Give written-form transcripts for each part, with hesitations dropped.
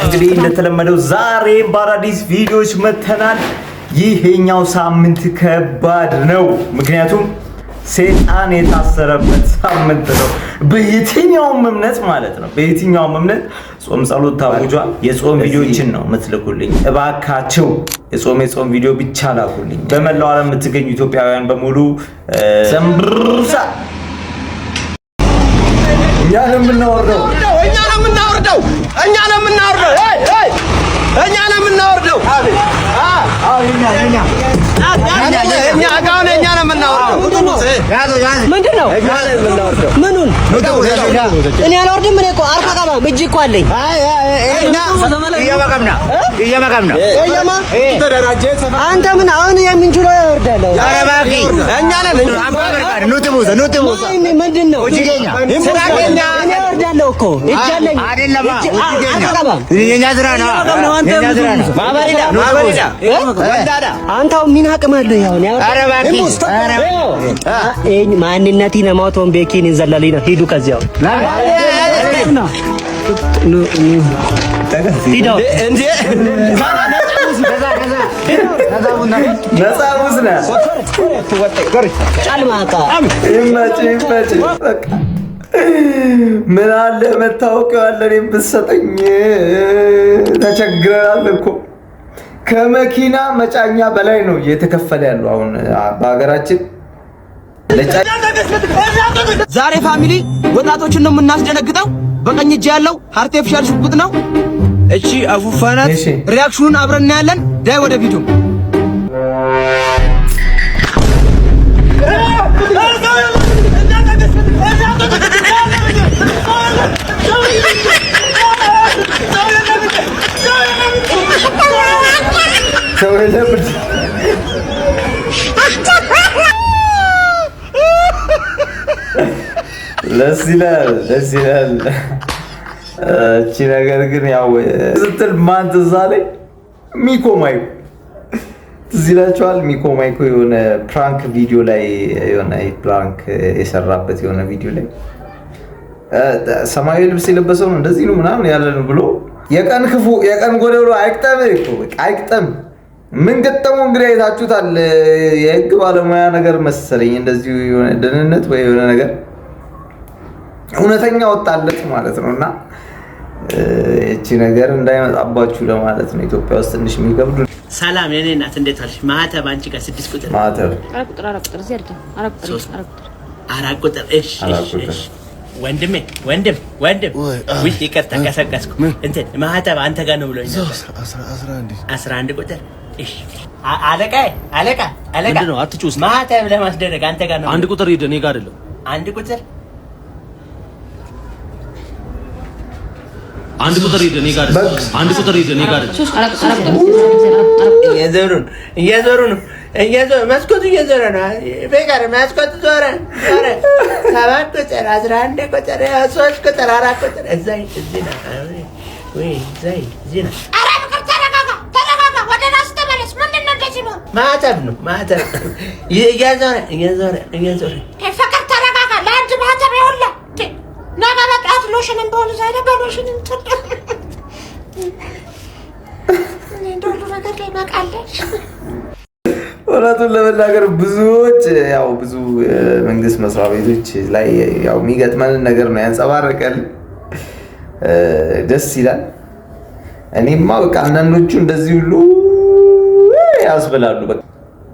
እንግዲህ እንደተለመደው ዛሬ በአዳዲስ ቪዲዮዎች መተናል። ይሄኛው ሳምንት ከባድ ነው፣ ምክንያቱም ሰይጣን የታሰረበት ሳምንት ነው። በየትኛውም እምነት ማለት ነው፣ በየትኛውም እምነት ጾም ጸሎት ታውጇል። የጾም ቪዲዮችን ነው የምትልኩልኝ፣ እባካችሁ የጾም ቪዲዮ ብቻ ላኩልኝ። በመላው ዓለም የምትገኙ ኢትዮጵያውያን በሙሉ ዘምብሩሳ እኛ ነው የምናወርደው። ምንድነው? ምኑን እኔ አልወርድም። እኔ እኮ አልፈቀምም። እጅ እኮ አለኝ። አንተ ምን አሁን የምንችለው ያወርዳለሁ። ምንድን ነው? እኔ አወርዳለሁ እኮ እጅ አለኝ። አንተ ምን አቅም አለህ? ማንነቴ ነማውቶን ቤኪን እንዘላሊና ሂዱ ከዚያው ምን አለ መታወቂያ አለ እኔም ብትሰጠኝ። ተቸግረናል እኮ ከመኪና መጫኛ በላይ ነው እየተከፈለ ያለው አሁን በሀገራችን። ዛሬ ፋሚሊ ወጣቶችን ነው የምናስደነግጠው። በቀኝ እጅ ያለው አርቲፊሻል ሽጉጥ ነው። እቺ አፉፋናት። ሪአክሽኑን አብረን እናያለን። ዳይ ወደ ቪዲዮ ደስ ይላል። እቺ ነገር ግን ያው ስትል ማን ትዝ አለኝ? ሚኮ ማይኮ ትዝ ይላችኋል? ሚኮ ማይኮ የሆነ ፕራንክ ቪዲዮ ላይ የሰራበት የሆነ ቪዲዮ ላይ ሰማያዊ ልብስ የለበሰው ነው እንደዚህ ነው ምናምን ያለ ነው ብሎ የቀን ክፉ የቀን ጎደሎ አይቅጠም። ምን ገጠመው እንግዲህ አይታችሁታል። የህግ ባለሙያ ነገር መሰለኝ እንደዚህ የሆነ ደህንነት ወይ የሆነ ነገር እውነተኛ ወጣለት ማለት ነውና እቺ ነገር እንዳይመጣባችሁ ለማለት ነው። ኢትዮጵያ ውስጥ ትንሽ የሚገብዱ። ሰላም የኔ እናት እንዴት አልሽ? ማህተብ አንቺ ጋር 6 ቁጥር ማህተብ አራት ቁጥር እሺ ወንድም ወይ ይቀርታ ከሰቀስኩ እንትን ማህተብ አንተ ጋር ነው ብሎኝ 11 ቁጥር እሺ አለቃ ምንድነው? አትጩስ። ማህተብ ለማስደረግ አንተ ጋር ነው። አንድ ቁጥር ሂድ፣ እኔ ጋር አይደለም። አንድ ቁጥር ሂድ፣ እኔ ጋር አይደለም። አንድ ቁጥር ሂድ፣ እኔ ጋር አይደለም። እየዞሩ መስኮቱ እየዞረ ነው። በቃ መስኮቱ ዞረ። 7 ቁጥር 11 ቁጥር 3 ቁጥር 4 ቁጥር እዚህ ነው ወይ እዚህ ነው። ማህተብ ነው እየዞረ ፈቀድ ተረጋጋ። ለአንድ ማህተብ ይኸውልህ ነገ በጠዋት ሎሽን እንደሆነ ዛሬ በሎሽን እንደሁሉ ነገር ላይ በቃለች። እውነቱን ለመናገር ብዙ መንግስት መስሪያ ቤቶች ላይ ያው የሚገጥመንን ነገር ነው ያንጸባርቃል። ደስ ይላል። እኔማ በቃ አንዳንዶቹ እንደዚህ ሁሉ ያስብላሉ። በቃ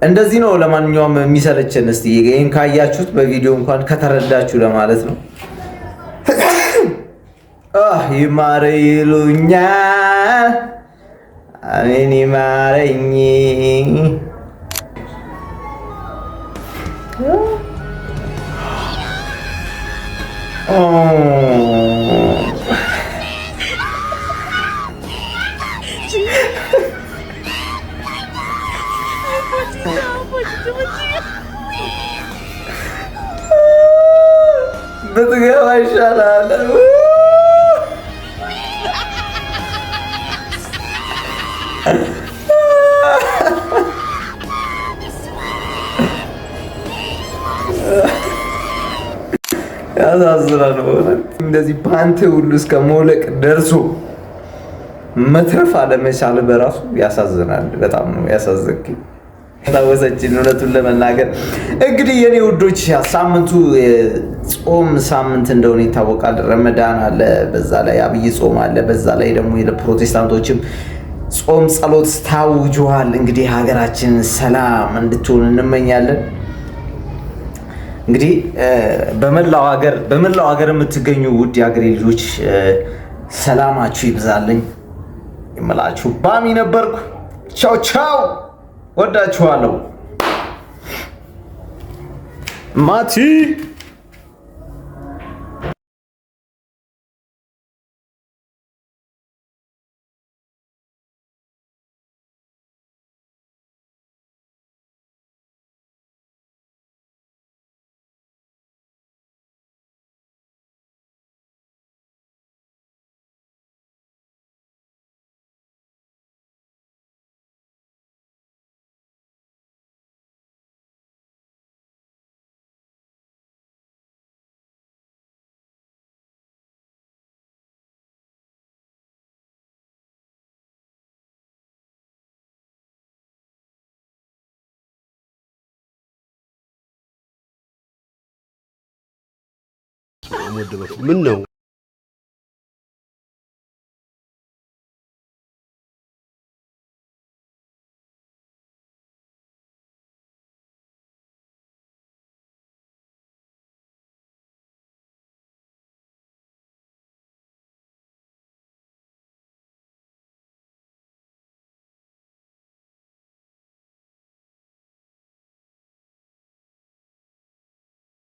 እንደዚህ ነው። ለማንኛውም የሚሰለቸን እስቲ ይሄን ካያችሁት በቪዲዮ እንኳን ከተረዳችሁ ለማለት ነው። ይማረ ይሉኛል አሜን ይማረኝ ብትገባ ይሻላል። ያሳዝናል በእውነት እንደዚህ ፓንት ሁሉ እስከ መውለቅ ደርሶ መትረፍ አለመቻል በራሱ ያሳዝናል። በጣም ነው ያሳዘንከኝ። ታወሰችን እውነቱን ለመናገር እንግዲህ የኔ ውዶች ሳምንቱ ጾም ሳምንት እንደሆነ ይታወቃል። ረመዳን አለ፣ በዛ ላይ አብይ ጾም አለ፣ በዛ ላይ ደግሞ የፕሮቴስታንቶችም ጾም ጸሎት ታውጇል። እንግዲህ ሀገራችን ሰላም እንድትሆን እንመኛለን። እንግዲህ በመላው ሀገር የምትገኙ ውድ የሀገሬ ልጆች ሰላማችሁ ይብዛልኝ የምላችሁ ባሚ ነበርኩ። ቻው ቻው፣ ወዳችኋለሁ። ማቲ ምን ነው